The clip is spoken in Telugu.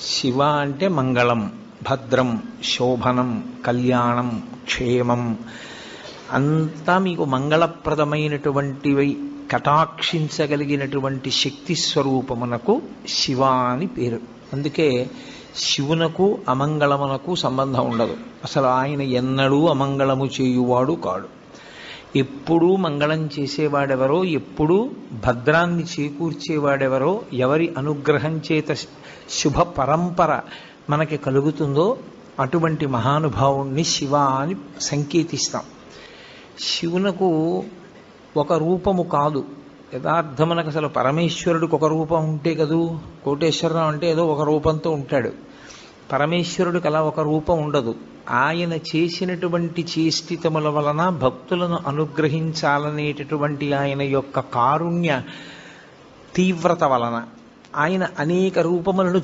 శివ అంటే మంగళం, భద్రం, శోభనం, కళ్యాణం, క్షేమం అంతా మీకు మంగళప్రదమైనటువంటివి కటాక్షించగలిగినటువంటి శక్తి స్వరూపమునకు శివ అని పేరు. అందుకే శివునకు అమంగళమునకు సంబంధం ఉండదు. అసలు ఆయన ఎన్నడూ అమంగళము చేయువాడు కాడు. ఎప్పుడూ మంగళం చేసేవాడెవరో, ఎప్పుడూ భద్రాన్ని చేకూర్చేవాడెవరో, ఎవరి అనుగ్రహం చేత శుభ పరంపర మనకి కలుగుతుందో అటువంటి మహానుభావుణ్ణి శివ అని సంకేతిస్తాం. శివునకు ఒక రూపము కాదు, యథార్థమునకు అసలు పరమేశ్వరుడికి ఒక రూపం ఉంటే కదూ. కోటేశ్వరరావు అంటే ఏదో ఒక రూపంతో ఉంటాడు. పరమేశ్వరుడికి అలా ఒక రూపం ఉండదు. ఆయన చేసినటువంటి చేష్టితముల వలన భక్తులను అనుగ్రహించాలనేటటువంటి ఆయన యొక్క కారుణ్య తీవ్రత వలన ఆయన అనేక రూపములను